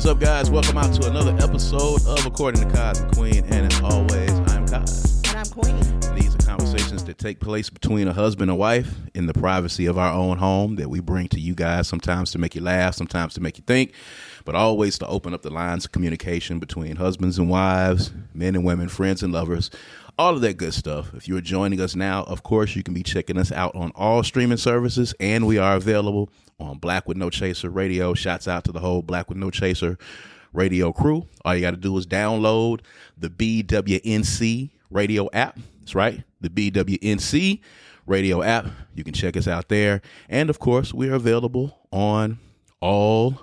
up, guys? Welcome out to another episode of According to Kaz Queen. And as always, I'm Kaz. And I'm Queen. These are conversations that take place between a husband and wife in the privacy of our own home that we bring to you guys, sometimes to make you laugh, sometimes to make you think, but always to open up the lines of communication between husbands and wives, men and women, friends and lovers, all of that good stuff. If you're joining us now, of course, you can be checking us out on all streaming services, and we are available on Black with No Chaser Radio. Shouts out to the whole Black with No Chaser radio crew. All you got to do is download the BWNC radio app. That's right, the BWNC radio app. You can check us out there. And of course, we are available on all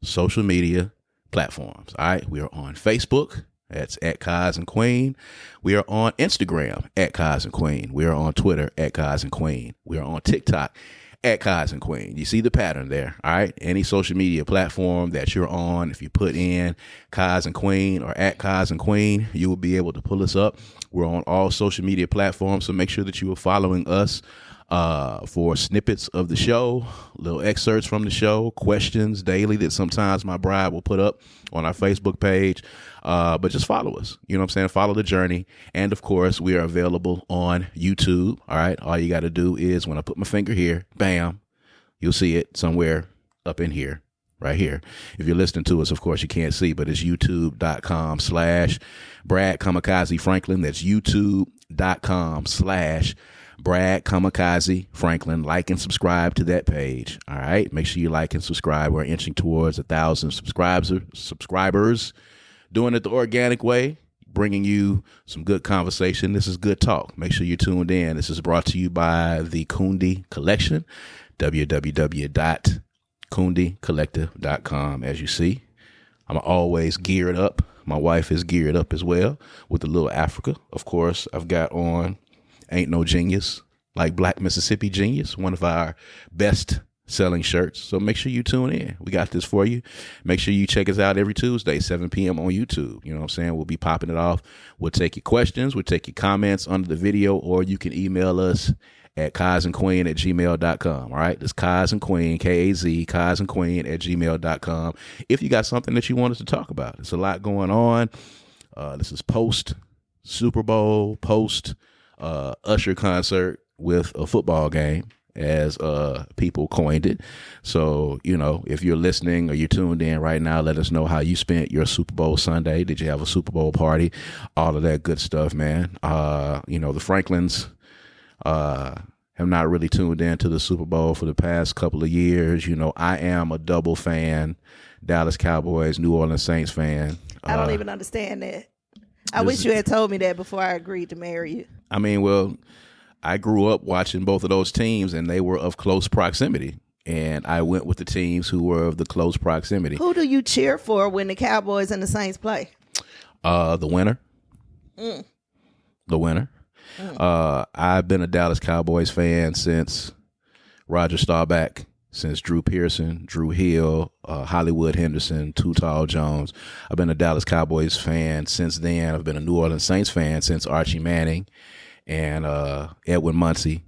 social media platforms. All right, we are on Facebook. That's at Kaz and Queen. We are on Instagram at Kaz and Queen. We are on Twitter at Kaz and Queen. We are on TikTok at Kaz and Queen. You see the pattern there, all right? Any social media platform that you're on, if you put in Kaz and Queen or at Kaz and Queen, you will be able to pull us up. We're on all social media platforms, so make sure that you are following us for snippets of the show, little excerpts from the show, questions daily that sometimes my bride will put up on our Facebook page. But just follow us. You know what I'm saying? Follow the journey. And of course, we are available on YouTube. All right. All you got to do is when I put my finger here, bam, you'll see it somewhere up in here, right here. If you're listening to us, of course, you can't see, but it's youtube.com/Brad Kamikaze Franklin. That's youtube.com/Brad Kamikaze Franklin. Like and subscribe to that page. All right. Make sure you like and subscribe. We're inching towards 1,000 subscribers. Doing it the organic way, bringing you some good conversation. This is good talk. Make sure you're tuned in. This is brought to you by the Kundi Collection, www.kundicollective.com. As you see, I'm always geared up. My wife is geared up as well with the little Africa. Of course, I've got on Ain't No Genius Like Black Mississippi Genius, one of our best selling shirts. So make sure you tune in. We got this for you. Make sure you check us out every Tuesday, 7 p.m. on YouTube. You know what I'm saying? We'll be popping it off. We'll take your questions. We'll take your comments under the video, or you can email us at kazandqueen@gmail.com. All right. That's Kaz and Queen, Kaz, Kaz and Queen @gmail.com. If you got something that you want us to talk about, there's a lot going on. This is post Super Bowl, post Usher concert with a football game, as people coined it. So, you know, if you're listening or you're tuned in right now, let us know how you spent your Super Bowl Sunday. Did you have a Super Bowl party? All of that good stuff, man. You know, the Franklins have not really tuned in to the Super Bowl for the past couple of years. You know, I am a double fan, Dallas Cowboys, New Orleans Saints fan. I don't even understand that. I wish you had told me that before I agreed to marry you. I mean, well, I grew up watching both of those teams, and they were of close proximity. And I went with the teams who were of the close proximity. Who do you cheer for when the Cowboys and the Saints play? The winner. The winner. I've been a Dallas Cowboys fan since Roger Staubach, since Drew Pearson, Drew Hill, Hollywood Henderson, Too Tall Jones. I've been a Dallas Cowboys fan since then. I've been a New Orleans Saints fan since Archie Manning and Edwin Muncie,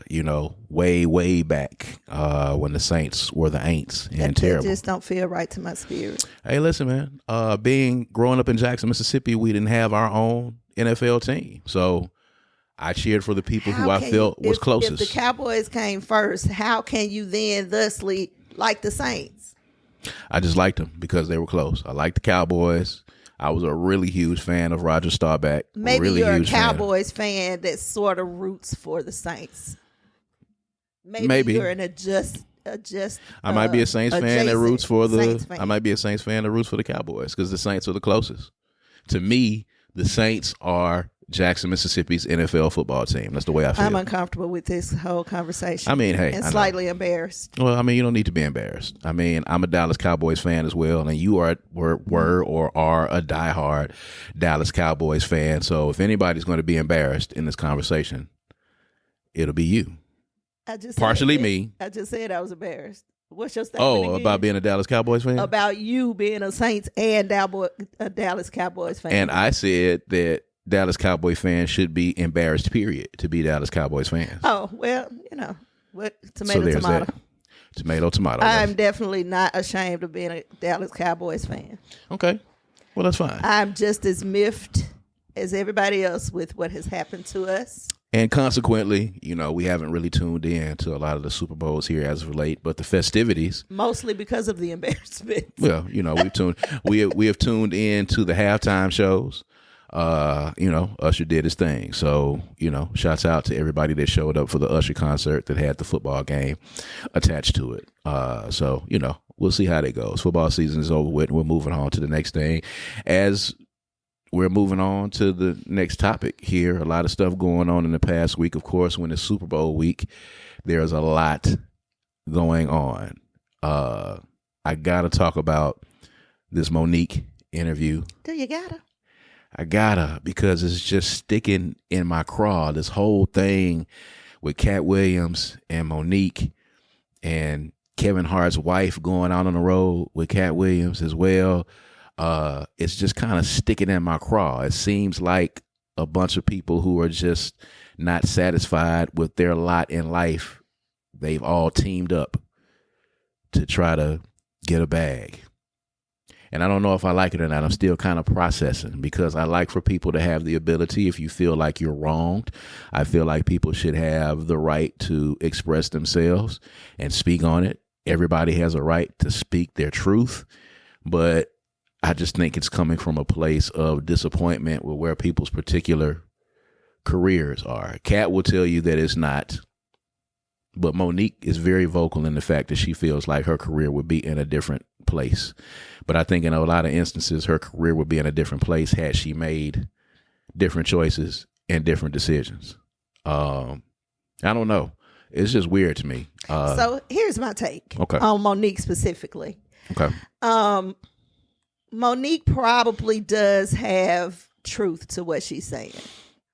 you know, way back when the Saints were the Aints and terrible. It just don't feel right to my spirit. Hey, listen, man, growing up in Jackson, Mississippi, we didn't have our own NFL team. So I cheered for the people who I felt was closest. If the Cowboys came first, how can you then thusly like the Saints? I just liked them because they were close. I liked the Cowboys. I was a really huge fan of Roger Staubach. Maybe you're a Cowboys fan that sort of roots for the Saints. Maybe you're an I might be a Saints fan that roots for I might be a Saints fan that roots for the Cowboys because the Saints are the closest. To me, the Saints are Jackson, Mississippi's NFL football team. That's the way I feel. I'm uncomfortable with this whole conversation. I mean, hey. And slightly embarrassed. Well, I mean, you don't need to be embarrassed. I mean, I'm a Dallas Cowboys fan as well, and you were or are a diehard Dallas Cowboys fan. So if anybody's going to be embarrassed in this conversation, it'll be you. Partially me. I just said I was embarrassed. What's your statement again? About being a Dallas Cowboys fan? About you being a Saints and a Dallas Cowboys fan. And I said that Dallas Cowboy fans should be embarrassed, period, to be Dallas Cowboys fans. Oh, well, you know, tomato. That. Tomato, tomato. I'm definitely not ashamed of being a Dallas Cowboys fan. Okay. Well, that's fine. I'm just as miffed as everybody else with what has happened to us. And consequently, we haven't really tuned in to a lot of the Super Bowls here as of late, but the festivities. Mostly because of the embarrassment. Well, we have tuned in to the halftime shows. Usher did his thing. So, shouts out to everybody that showed up for the Usher concert that had the football game attached to it. So, we'll see how that goes. Football season is over with. We're moving on to the next thing. As we're moving on to the next topic here, a lot of stuff going on in the past week. Of course, when it's Super Bowl week, there's a lot going on. I got to talk about this Monique interview. Do you gotta? I gotta, because it's just sticking in my craw. This whole thing with Cat Williams and Monique and Kevin Hart's wife going out on the road with Cat Williams as well. It's just kind of sticking in my craw. It seems like a bunch of people who are just not satisfied with their lot in life. They've all teamed up to try to get a bag. And I don't know if I like it or not. I'm still kind of processing, because I like for people to have the ability, if you feel like you're wronged, I feel like people should have the right to express themselves and speak on it. Everybody has a right to speak their truth, but I just think it's coming from a place of disappointment with where people's particular careers are. Kat will tell you that it's not, but Monique is very vocal in the fact that she feels like her career would be in a different place. But I think in a lot of instances, her career would be in a different place had she made different choices and different decisions. I don't know. It's just weird to me. So here's my take on Monique specifically. Okay. Monique probably does have truth to what she's saying.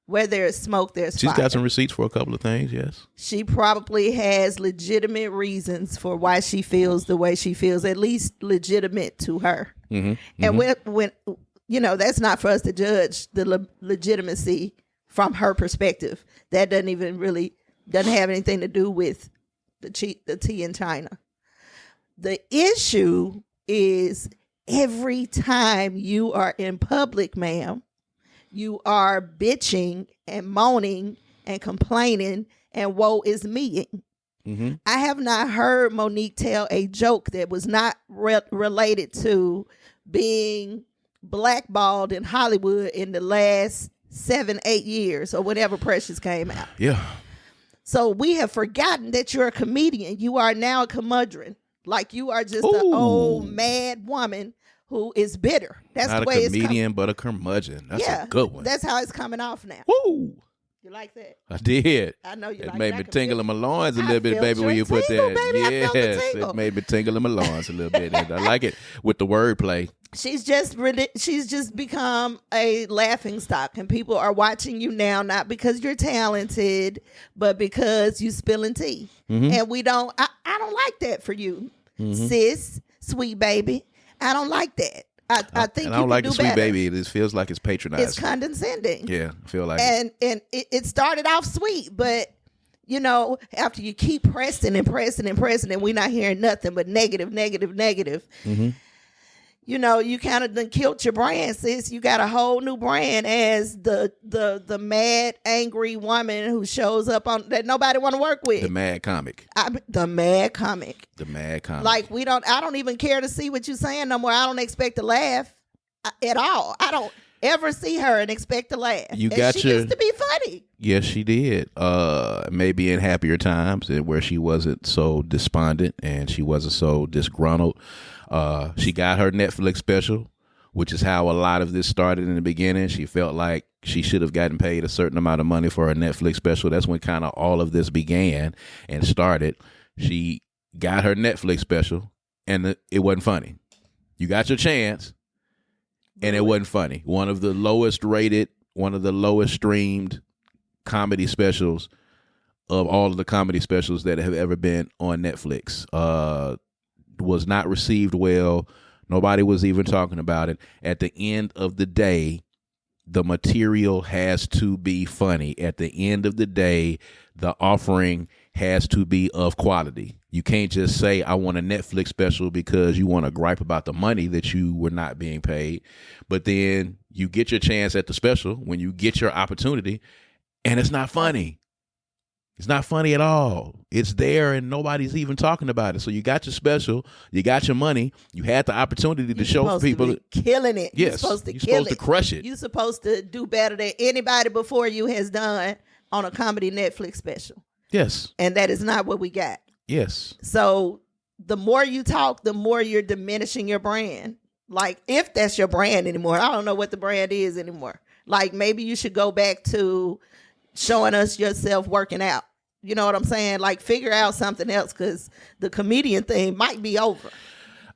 Where there's smoke, there's fire. She's got some receipts for a couple of things, yes. She probably has legitimate reasons for why she feels the way she feels, at least legitimate to her. Mm-hmm. And when that's not for us to judge the legitimacy from her perspective. That doesn't have anything to do with the tea in China. The issue is every time you are in public, ma'am, you are bitching and moaning and complaining and woe is me. Mm-hmm. I have not heard Monique tell a joke that was not related to being blackballed in Hollywood in the last 7-8 years or whatever Precious came out. Yeah. So we have forgotten that you're a comedian. You are now a curmudgeon. Like you are just an old mad woman who is bitter. That's not the way a comedian, but a curmudgeon. That's a good one. That's how it's coming off now. Woo! You like that? I did. I know you it like made that. me tingle in my loins a little bit, baby, when you put that. Baby, yes, it made me tingle in my loins a little bit. And I like it with the wordplay. She's just become a laughing stock, and people are watching you now, not because you're talented, but because you spilling tea. Mm-hmm. And I don't like that for you, sis, sweet baby. I don't like that. I think and I don't like the sweet better. baby. It feels like it's patronizing. It's condescending. Yeah, I feel like and it started off sweet, but after you keep pressing and pressing and pressing, and we're not hearing nothing but negative. Mm-hmm. You kind of done killed your brand, sis. You got a whole new brand as the mad, angry woman who shows up on that nobody want to work with. The mad comic. The mad comic. The mad comic. Like I don't even care to see what you're saying no more. I don't expect to laugh at all. I don't ever see her and expect to laugh. She used to be funny. Yes, she did. Maybe in happier times where she wasn't so despondent and she wasn't so disgruntled. She got her Netflix special, which is how a lot of this started in the beginning. She felt like she should have gotten paid a certain amount of money for her Netflix special. That's when kind of all of this began and started. She got her Netflix special, and it wasn't funny. You got your chance, and it wasn't funny. One of the lowest rated, one of the lowest streamed comedy specials of all of the comedy specials that have ever been on Netflix. Was not received well. Nobody was even talking about it. At the end of the day, the material has to be funny. At the end of the day, the offering has to be of quality. You can't just say, I want a Netflix special because you want to gripe about the money that you were not being paid. But then you get your chance at the special when you get your opportunity, and it's not funny. It's not funny at all. It's there and nobody's even talking about it. So you got your special, you got your money, you had the opportunity to show people. Killing it. Yes. You're supposed to crush it. You're supposed to do better than anybody before you has done on a comedy Netflix special. Yes. And that is not what we got. Yes. So the more you talk, the more you're diminishing your brand. Like, if that's your brand anymore. I don't know what the brand is anymore. Like, maybe you should go back to showing us yourself working out. You know what I'm saying? Like, figure out something else, because the comedian thing might be over.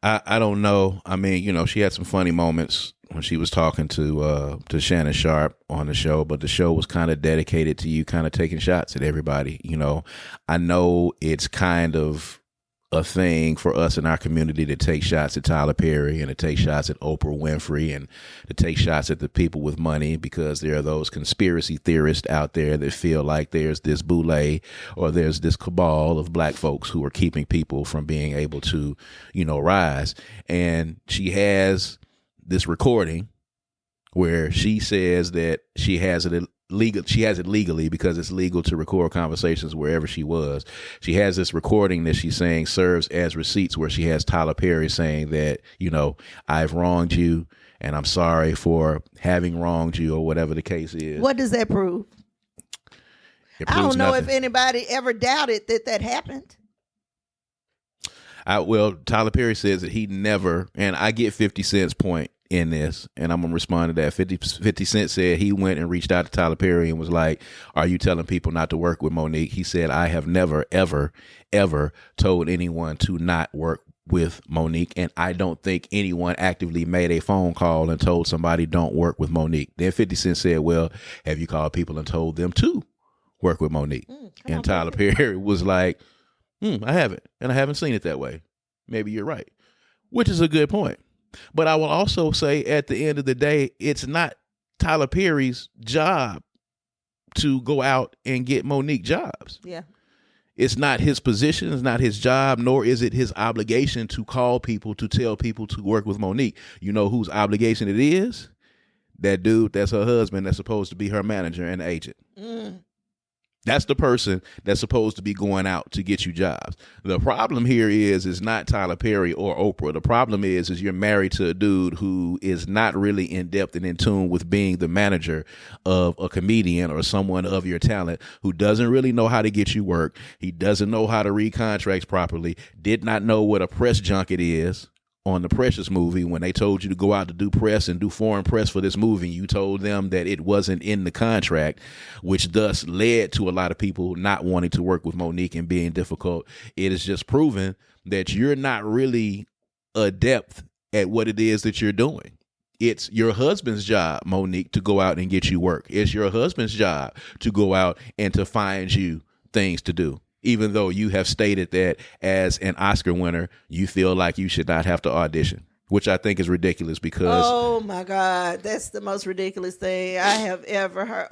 I don't know. I mean, you know, she had some funny moments when she was talking to Shannon Sharp on the show, but the show was kind of dedicated to you kind of taking shots at everybody. You know, I know it's kind of a thing for us in our community to take shots at Tyler Perry and to take shots at Oprah Winfrey and to take shots at the people with money, because there are those conspiracy theorists out there that feel like there's this boule or there's this cabal of black folks who are keeping people from being able to, you know, rise. And she has this recording where she says that she has it legally because it's legal to record conversations wherever she was. She has this recording that she's saying serves as receipts, where she has Tyler Perry saying that, you know, I've wronged you and I'm sorry for having wronged you, or whatever the case is. What does that prove? I don't know nothing. if anybody ever doubted that happened. Well, Tyler Perry says that he never, and I get 50 Cent's point in this, and I'm going to respond to that. 50 Cent said he went and reached out to Tyler Perry and was like, are you telling people not to work with Monique? He said, I have never, ever, ever told anyone to not work with Monique, and I don't think anyone actively made a phone call and told somebody don't work with Monique. Then 50 Cent said, well, have you called people and told them to work with Monique? And Tyler Perry was like, I haven't, and I haven't seen it that way. Maybe you're right, which is a good point. But I will also say, at the end of the day, it's not Tyler Perry's job to go out and get Monique jobs. Yeah. It's not his position. It's not his job, nor is it his obligation to call people to tell people to work with Monique. You know whose obligation it is? That dude that's her husband that's supposed to be her manager and agent. That's the person that's supposed to be going out to get you jobs. The problem here is not Tyler Perry or Oprah. The problem is you're married to a dude who is not really in depth and in tune with being the manager of a comedian or someone of your talent, who doesn't really know how to get you work. He doesn't know how to read contracts properly, did not know what a press junket is. On the Precious movie, when they told you to go out to do press and do foreign press for this movie, you told them that it wasn't in the contract, which thus led to a lot of people not wanting to work with Monique and being difficult. It is just proven that you're not really adept at what it is that you're doing. It's your husband's job, Monique, to go out and get you work. It's your husband's job to go out and to find you things to do. Even though you have stated that as an Oscar winner, you feel like you should not have to audition, which I think is ridiculous because... Oh, my God. That's the most ridiculous thing I have ever heard.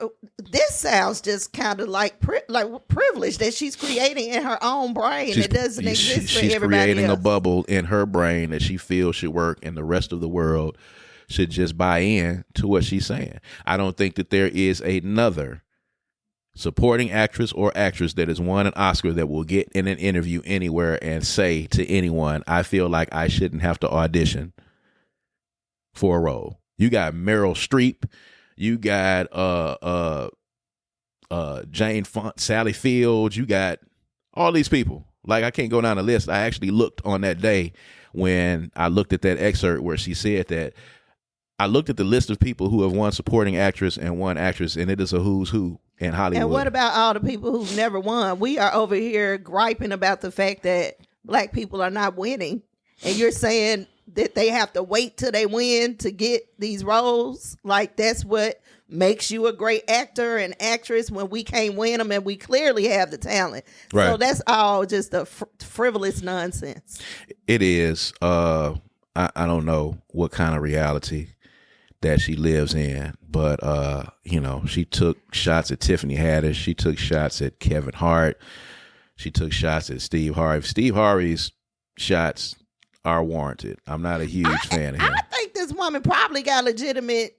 This sounds just kind of like privilege that she's creating in her own brain. It doesn't exist for everybody else. She's creating a bubble in her brain that she feels should work, and the rest of the world should just buy in to what she's saying. I don't think that there is another supporting actress or actress that has won an Oscar that will get in an interview anywhere and say to anyone, I feel like I shouldn't have to audition for a role. You got Meryl Streep, you got Jane Fonda, Sally Fields, you got all these people. Like, I can't go down the list. I actually looked on that day when I looked at that excerpt where she said that. I looked at the list of people who have won supporting actress and won actress, and it is a who's who in Hollywood. And what about all the people who've never won? We are over here griping about the fact that black people are not winning, and you're saying that they have to wait till they win to get these roles? Like, that's what makes you a great actor and actress, when we can't win them and we clearly have the talent. Right. So that's all just a frivolous nonsense. It is. I don't know what kind of reality that she lives in, but she took shots at Tiffany Haddish. She took shots at Kevin Hart. she took shots at Steve Harvey. Steve Harvey's shots are warranted. I'm not a huge fan of him. I think this woman probably got legitimate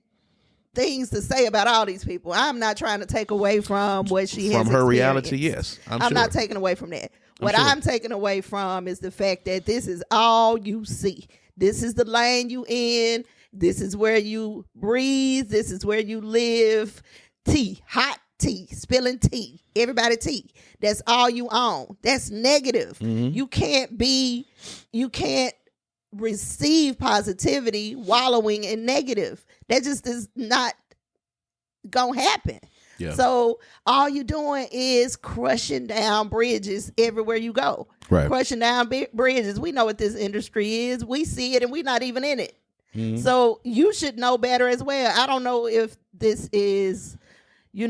things to say about all these people. I'm not trying to take away from what she has From her experienced. reality, yes. I'm sure. not taking away from that. What I'm taking away from is the fact that this is all you see. This is the lane you in. This is where you breathe. This is where you live. Tea, hot tea, spilling tea. Everybody tea. That's all you own. That's negative. Mm-hmm. You can't receive positivity wallowing in negative. That just is not gonna happen. Yeah. So all you're doing is crushing down bridges everywhere you go. Right. Crushing down bridges. We know what this industry is. We see it and we're not even in it. Mm-hmm. So you should know better as well. I don't know if this is, I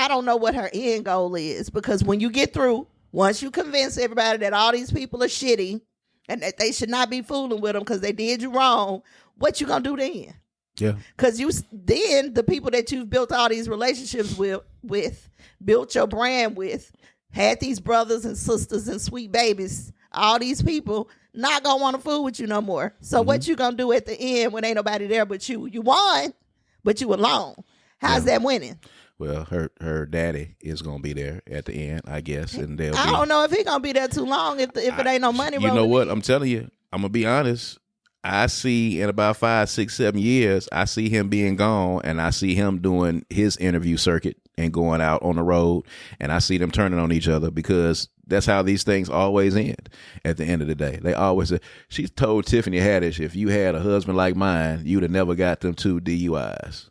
don't know what her end goal is, because when you get through, once you convince everybody that all these people are shitty and that they should not be fooling with them because they did you wrong, what you gonna do then? Yeah. Because then the people that you've built all these relationships with, built your brand with, had these brothers and sisters and sweet babies, all these people not gonna want to fool with you no more. So what you gonna do at the end when ain't nobody there but you? You won, but you alone. How's that winning? Well, her daddy is gonna be there at the end, I guess, and I don't know if he gonna be there too long if it ain't no money. You know what? I'm telling you, I'm gonna be honest. I see in about 5, 6, 7 years, I see him being gone, and I see him doing his interview circuit and going out on the road, and I see them turning on each other, because that's how these things always end at the end of the day. They always say, she told Tiffany Haddish, if you had a husband like mine, you'd have never got them 2 DUIs,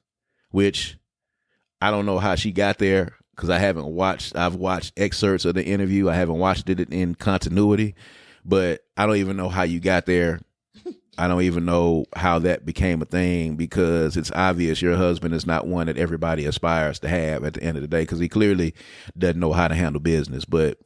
which I don't know how she got there, because I've watched excerpts of the interview. I haven't watched it in continuity, but I don't even know how you got there. I don't even know how that became a thing, because it's obvious your husband is not one that everybody aspires to have at the end of the day, because he clearly doesn't know how to handle business. But,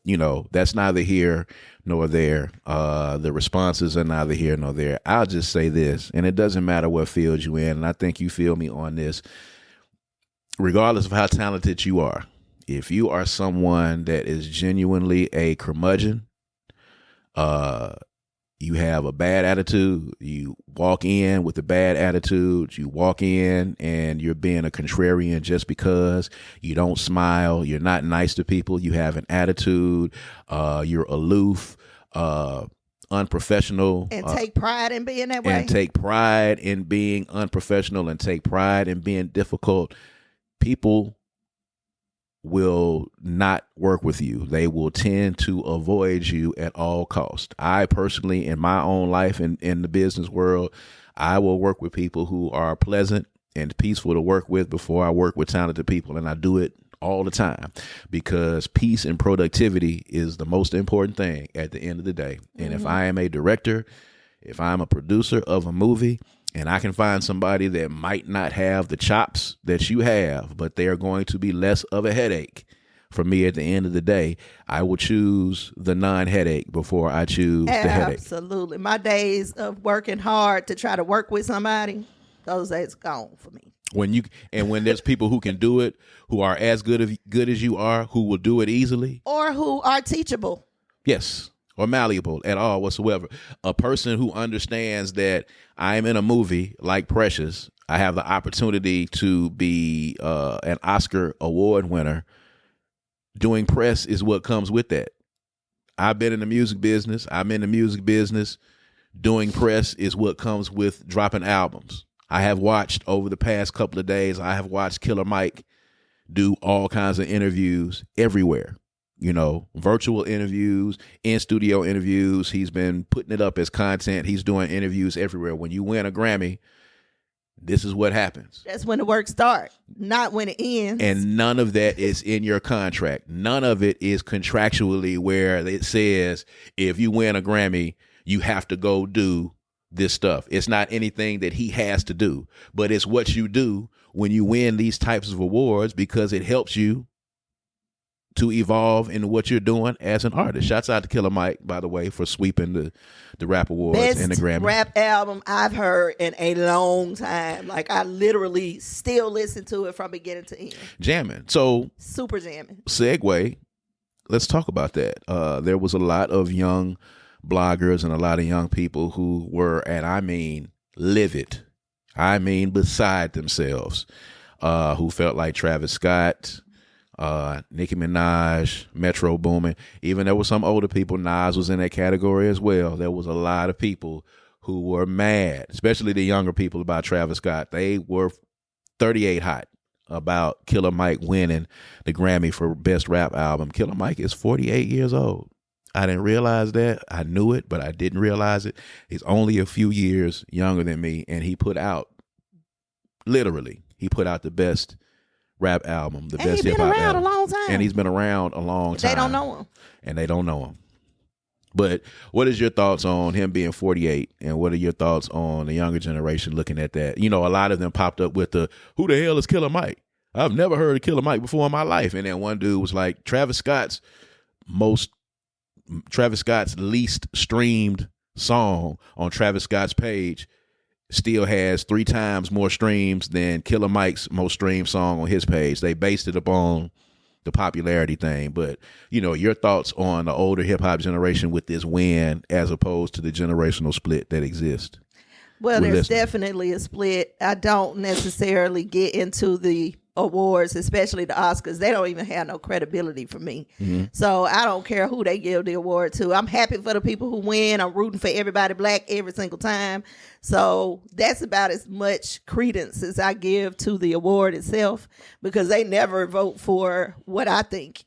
that's neither here nor there. The responses are neither here nor there. I'll just say this, and it doesn't matter what field you're in, and I think you feel me on this. Regardless of how talented you are, if you are someone that is genuinely a curmudgeon, you have a bad attitude, you walk in with a bad attitude, you walk in and you're being a contrarian just because, you don't smile, you're not nice to people, you have an attitude, you're aloof, unprofessional. And take pride in being that way. And take pride in being unprofessional and take pride in being difficult. People will not work with you. They will tend to avoid you at all costs. I personally, in my own life and in the business world, I will work with people who are pleasant and peaceful to work with before I work with talented people. And I do it all the time, because peace and productivity is the most important thing at the end of the day. And if I am a director, if I'm a producer of a movie, and I can find somebody that might not have the chops that you have, but they are going to be less of a headache for me at the end of the day, I will choose the non-headache before I choose the headache. Absolutely. My days of working hard to try to work with somebody, those days gone for me. When there's people who can do it, who are as good as you are, who will do it easily. Or who are teachable. Yes. Or malleable at all whatsoever. A person who understands that I'm in a movie like Precious, I have the opportunity to be an Oscar award winner. Doing press is what comes with that. I've been in the music business. I'm in the music business. Doing press is what comes with dropping albums. I have watched over the past couple of days, I have watched Killer Mike do all kinds of interviews everywhere. Virtual interviews, in-studio interviews. He's been putting it up as content. He's doing interviews everywhere. When you win a Grammy, this is what happens. That's when the work starts, not when it ends. And none of that is in your contract. None of it is contractually where it says, if you win a Grammy, you have to go do this stuff. It's not anything that he has to do, but it's what you do when you win these types of awards, because it helps you to evolve in what you're doing as an artist. Shouts out to Killer Mike, by the way, for sweeping the rap awards and the Grammys. Best rap album I've heard in a long time. Like, I literally still listen to it from beginning to end. Jamming. So super jamming. Segue. talk about that. There was a lot of young bloggers and a lot of young people who were, and I mean livid, I mean beside themselves, who felt like Travis Scott, Nicki Minaj, Metro Boomin. Even there were some older people. Nas was in that category as well. There was a lot of people who were mad, especially the younger people, about Travis Scott. They were 38 hot about Killer Mike winning the Grammy for Best Rap Album. Killer Mike is 48 years old. I didn't realize that. I knew it, but I didn't realize it. He's only a few years younger than me, and he put out, literally, the best rap album, the best hip hop album. He's been around a long time. And he's been around a long time. They don't know him. And they don't know him. But what is your thoughts on him being 48, and what are your thoughts on the younger generation looking at that? You know, a lot of them popped up with the, who the hell is Killer Mike? I've never heard of Killer Mike before in my life. And then one dude was like, Travis Scott's least streamed song on Travis Scott's page still has 3 times more streams than Killer Mike's most streamed song on his page. They based it upon the popularity thing. But, you know, your thoughts on the older hip hop generation with this win as opposed to the generational split that exists? Well, there's definitely a split. I don't necessarily get into the awards, especially the Oscars. They don't even have no credibility for me. Mm-hmm. So I don't care who they give the award to. I'm happy for the people who win. I'm rooting for everybody black every single time. So that's about as much credence as I give to the award itself, because they never vote for what I think.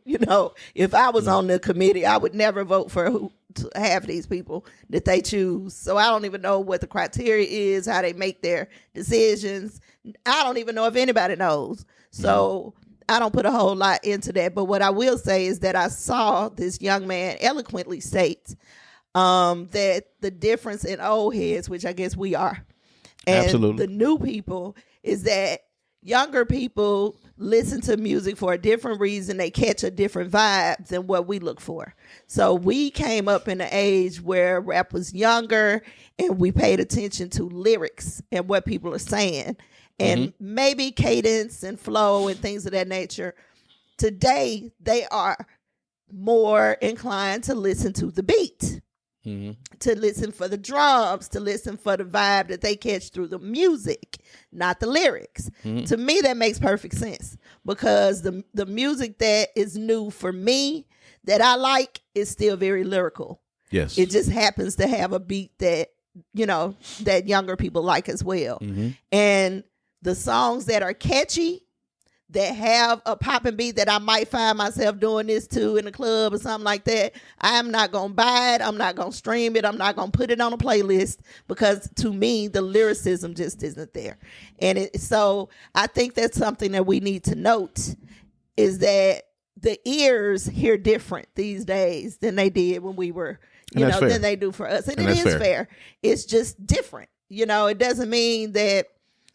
You know, if I was on the committee, I would never vote for half of these people that they choose. So I don't even know what the criteria is, how they make their decisions. I don't even know if anybody knows. So I don't put a whole lot into that. But what I will say is that I saw this young man eloquently state that the difference in old heads, which I guess we are, and Absolutely. the new people, is that younger people listen to music for a different reason. They catch a different vibe than what we look for. So we came up in an age where rap was younger and we paid attention to lyrics and what people are saying and maybe cadence and flow and things of that nature. Today, they are more inclined to listen to the beat. To listen for the drums, to listen for the vibe that they catch through the music, not the lyrics. To me, that makes perfect sense, because the music that is new for me, that I like, is still very lyrical. Yes. It just happens to have a beat that, you know, that younger people like as well. And the songs that are catchy, that have a popping beat that I might find myself doing this to in the club or something like that, I'm not going to buy it. I'm not going to stream it. I'm not going to put it on a playlist, because to me, the lyricism just isn't there. And so I think that's something that we need to note, is that the ears hear different these days than they did when we were, you know, than they do for us. And it is fair. It's just different. You know, it doesn't mean that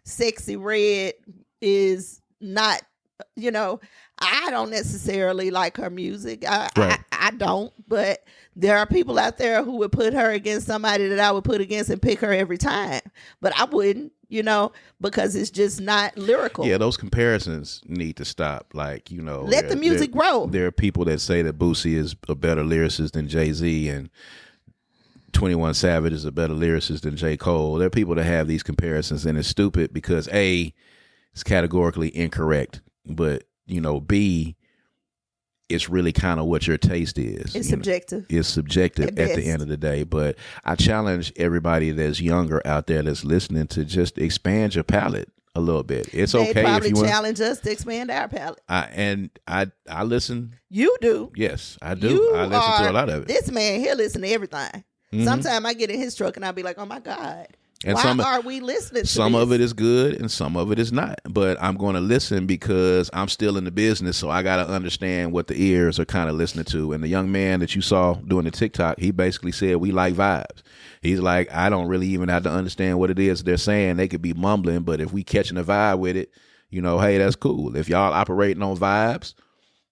Sexy Red is not, you know, I don't necessarily like her music. I don't, but there are people out there who would put her against somebody that I would put against and pick her every time. But I wouldn't, you know, because it's just not lyrical. Yeah, those comparisons need to stop. Like, you know, let the music grow. There are people that say that Boosie is a better lyricist than Jay-Z, and 21 Savage is a better lyricist than J. Cole. There are people that have these comparisons, and it's stupid because A, it's categorically incorrect, but, you know, B, it's really kind of what your taste is. It's subjective. It's subjective at the end of the day. But I challenge everybody that's younger out there that's listening to just expand your palate a little bit. It's okay if you want. They probably challenge us to expand our palate. I listen. You do. Yes, I do. I listen to a lot of it. This man, he'll listen to everything. Sometimes I get in his truck and I'll be like, oh my God. And why are we listening to some this? of it is good and some of it is not. But I'm going to listen because I'm still in the business, so I got to understand what the ears are kind of listening to. And the young man that you saw doing the TikTok, he basically said, we like vibes. He's like, I don't really even have to understand what it is they're saying. They could be mumbling, but if we catching a vibe with it, you know, hey, that's cool. If y'all operating on vibes,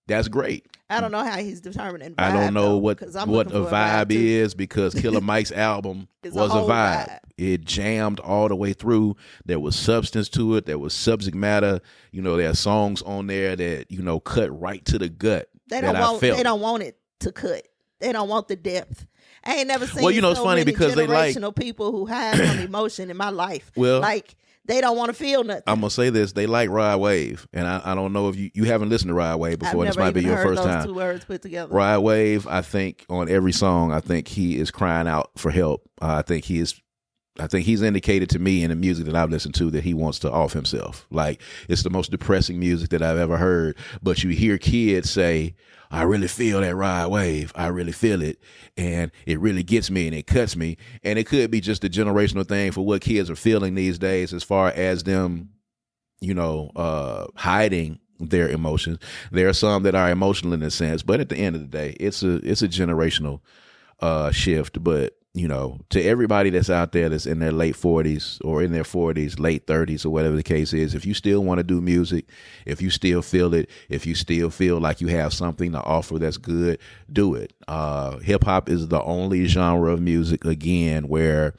that's great. I don't know how he's determining vibe. I don't know what a vibe is, because Killer Mike's album was a vibe. It jammed all the way through. There was substance to it. There was subject matter. You know, there are songs on there that, you know, cut right to the gut. They don't want it to cut. They don't want the depth. I ain't never seen it's funny because they like people who hide from emotion in my life. Well, like they don't want to feel nothing. I'm gonna say this: they like Rod Wave, and I don't know if you haven't listened to Rod Wave before. This might be your first time. 2 words put together. Rod Wave, I think on every song, I think he is crying out for help. I think he's indicated to me in the music that I've listened to that he wants to off himself. Like, it's the most depressing music that I've ever heard. But you hear kids say, I really feel that Rod Wave. I really feel it. And it really gets me and it cuts me. And it could be just a generational thing for what kids are feeling these days as far as them, hiding their emotions. There are some that are emotional in a sense, but at the end of the day, it's a generational shift. But to everybody that's out there that's in their late 40s or in their 40s, late 30s or whatever the case is, if you still want to do music, if you still feel it, if you still feel like you have something to offer that's good, do it. Hip hop is the only genre of music, again, where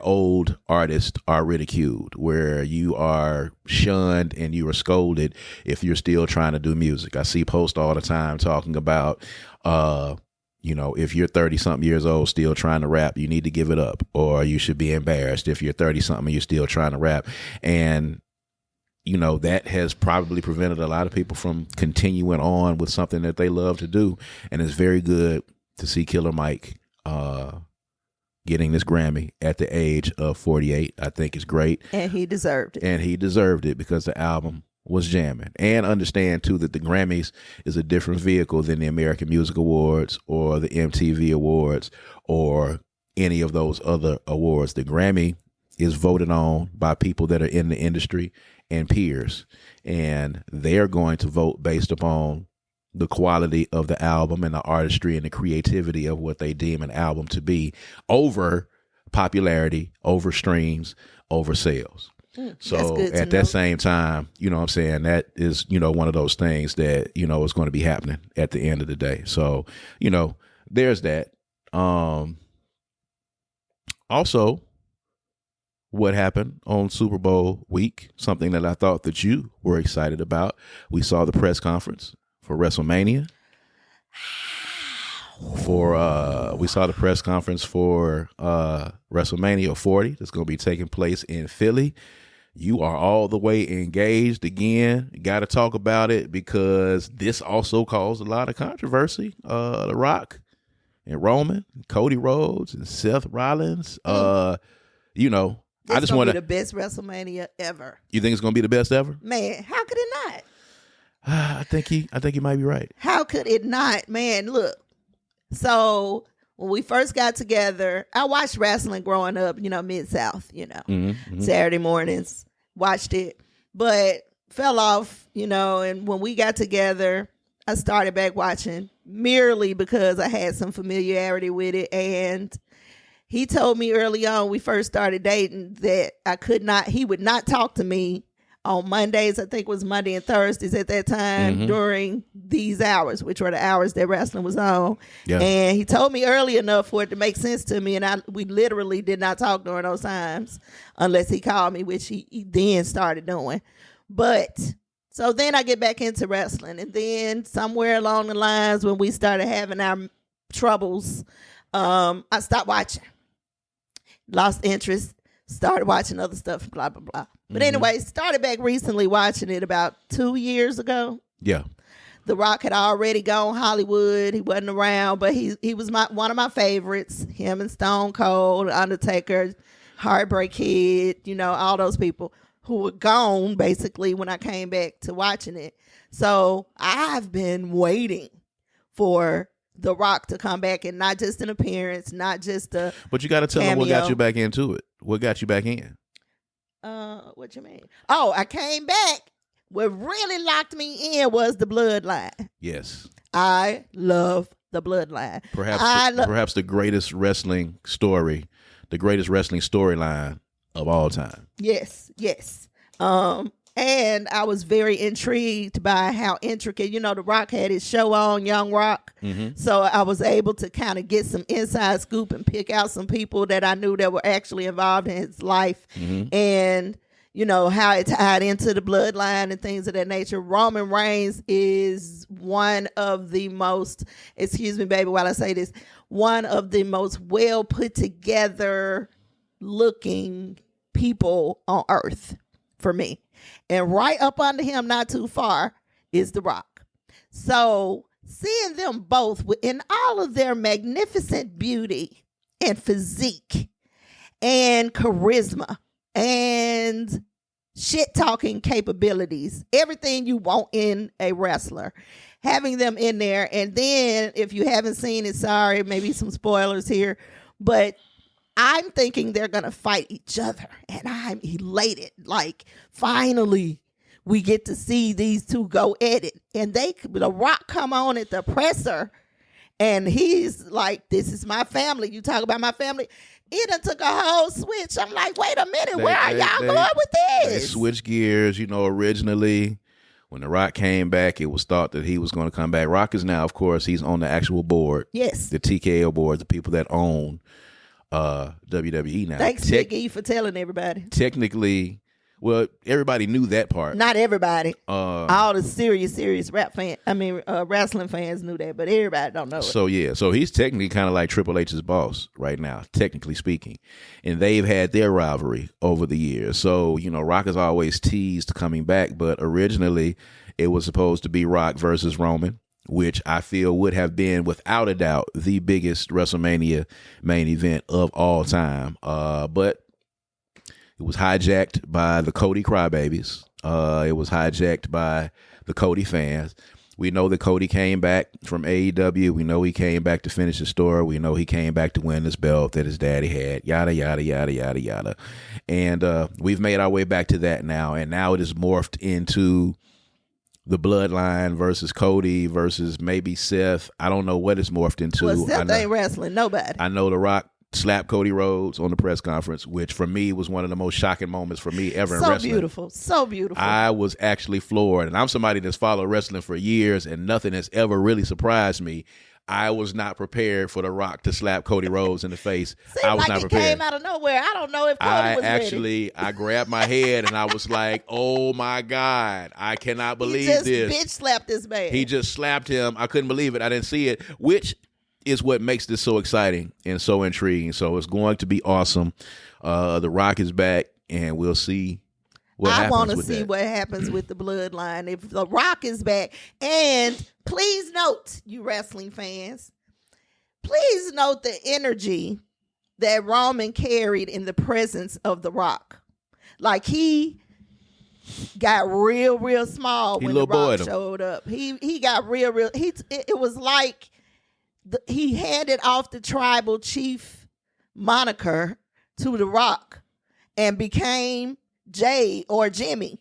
old artists are ridiculed, where you are shunned and you are scolded if you're still trying to do music. I see posts all the time talking about, if you're 30-something years old still trying to rap, you need to give it up, or you should be embarrassed if you're 30-something and you're still trying to rap. And, that has probably prevented a lot of people from continuing on with something that they love to do. And it's very good to see Killer Mike getting this Grammy at the age of 48. I think it's great. And he deserved it. And he deserved it because the album was jamming. And understand too that the Grammys is a different vehicle than the American Music Awards or the MTV Awards or any of those other awards. The Grammy is voted on by people that are in the industry and peers, and they're going to vote based upon the quality of the album and the artistry and the creativity of what they deem an album to be over popularity, over streams, over sales. So at that same time, what I'm saying, that is, one of those things that, is going to be happening at the end of the day. So, there's that. Also, what happened on Super Bowl week, something that I thought that you were excited about. We saw the press conference for Wrestlemania. We saw the press conference for WrestleMania 40 that's going to be taking place in Philly. You are all the way engaged again. You got to talk about it because this also caused a lot of controversy. The Rock and Roman, and Cody Rhodes and Seth Rollins. This I just want to be the best WrestleMania ever. You think it's going to be the best ever? Man, how could it not? I think he might be right. How could it not? Man, look. So when we first got together, I watched wrestling growing up, Mid-South, Saturday mornings, watched it, but fell off, and when we got together, I started back watching merely because I had some familiarity with it. And he told me early on, we first started dating, that he would not talk to me on Mondays. I think it was Monday and Thursdays at that time during these hours, which were the hours that wrestling was on. Yeah. And he told me early enough for it to make sense to me. And we literally did not talk during those times unless he called me, which he then started doing. But so then I get back into wrestling. And then somewhere along the lines when we started having our troubles, I stopped watching. Lost interest. Started watching other stuff, blah, blah, blah. But anyway, started back recently watching it about 2 years ago. Yeah. The Rock had already gone Hollywood. He wasn't around, but he was one of my favorites. Him and Stone Cold, Undertaker, Heartbreak Kid, all those people who were gone basically when I came back to watching it. So I've been waiting for The Rock to come back, and not just an appearance, not just a But you got to tell them what got you back into it. What got you back in? What you mean? Oh, I came back. What really locked me in was the Bloodline. Yes. I love the Bloodline. Perhaps the greatest wrestling story, the greatest wrestling storyline of all time. Yes. And I was very intrigued by how intricate, The Rock had his show on, Young Rock. So I was able to kind of get some inside scoop and pick out some people that I knew that were actually involved in his life. And, you know, how it tied into the bloodline and things of that nature. Roman Reigns is one of the most, excuse me, baby, while I say this, one of the most well put together looking people on earth for me. And right up under him, not too far, is The Rock. So seeing them both in all of their magnificent beauty and physique and charisma and shit talking capabilities, everything you want in a wrestler, having them in there. And then if you haven't seen it, sorry, maybe some spoilers here, but I'm thinking they're going to fight each other, and I'm elated. Like, finally, we get to see these two go at it. And The Rock come on at the presser, and he's like, this is my family. You talk about my family. It done took a whole switch. I'm like, wait a minute, where are y'all going with this? They switched gears. You know, originally, when The Rock came back, it was thought that he was going to come back. Rock is now, of course, he's on the actual board. Yes. The TKO board, the people that own WWE now. Thanks, Big E, for telling everybody. Technically, well, everybody knew that part. Not everybody. All the serious wrestling fans knew that, but everybody don't know it. So yeah, so he's technically kind of like Triple H's boss right now, technically speaking, and they've had their rivalry over the years. So you know, Rock has always teased coming back, but originally it was supposed to be Rock versus Roman, which I feel would have been, without a doubt, the biggest WrestleMania main event of all time. But it was hijacked by the Cody crybabies. It was hijacked by the Cody fans. We know that Cody came back from AEW. We know he came back to finish the story. We know he came back to win this belt that his daddy had. Yada, yada, yada, yada, yada. And we've made our way back to that now. And now it is morphed into the bloodline versus Cody versus maybe Seth. I don't know what it's morphed into. Well, Seth ain't wrestling nobody. I know The Rock slapped Cody Rhodes on the press conference, which for me was one of the most shocking moments for me ever in wrestling. So beautiful. I was actually floored. And I'm somebody that's followed wrestling for years and nothing has ever really surprised me. I was not prepared for The Rock to slap Cody Rhodes in the face. Seemed I was like not it prepared. Came out of nowhere. I don't know if Cody was ready. I grabbed my head and I was like, "Oh my God, I cannot believe this." He just bitch slapped this man. He just slapped him. I couldn't believe it. I didn't see it, which is what makes this so exciting and so intriguing. So it's going to be awesome. The Rock is back, and we'll see. I want to see what happens with the bloodline if The Rock is back. And please note, you wrestling fans, please note the energy that Roman carried in the presence of The Rock. Like, he got real small when The Rock showed up. He got real. It was like he handed off the tribal chief moniker to The Rock and became Jay or Jimmy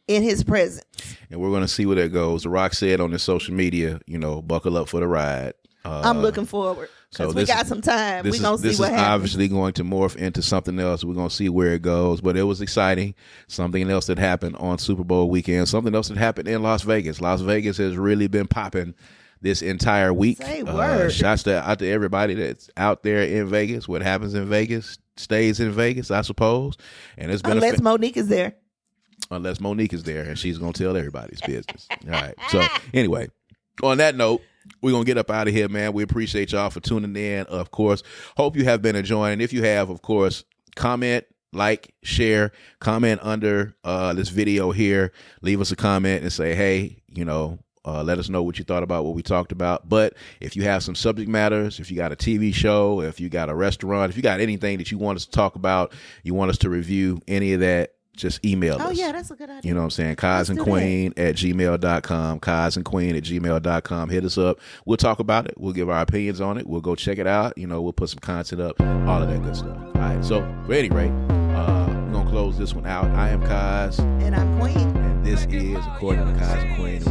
in his presence. And we're going to see where that goes. The Rock said on his social media, you know, buckle up for the ride. I'm looking forward because we got some time. We're going to see what happens. This is obviously going to morph into something else. We're going to see where it goes. But it was exciting. Something else that happened on Super Bowl weekend. Something else that happened in Las Vegas. Las Vegas has really been popping this entire week. Say word. Shouts out to everybody that's out there in Vegas. What happens in Vegas stays in Vegas, I suppose. And it's been unless Monique is there. Unless Monique is there, and she's going to tell everybody's business. All right. So anyway, on that note, we're going to get up out of here, man. We appreciate y'all for tuning in. Of course, hope you have been enjoying. If you have, of course, comment, like, share, comment under this video here. Leave us a comment and say, hey, you know, let us know what you thought about what we talked about. But if you have some subject matters, if you got a TV show, if you got a restaurant, if you got anything that you want us to talk about, you want us to review, any of that, just email us. Oh, yeah, that's a good idea. You know what I'm saying? KazandQueen@gmail.com. KazandQueen@gmail.com. Hit us up. We'll talk about it. We'll give our opinions on it. We'll go check it out. You know, we'll put some content up. All of that good stuff. All right. So, at any rate, we're going to close this one out. I am Kaz. And I'm Queen. And this is According to Kaz Queen.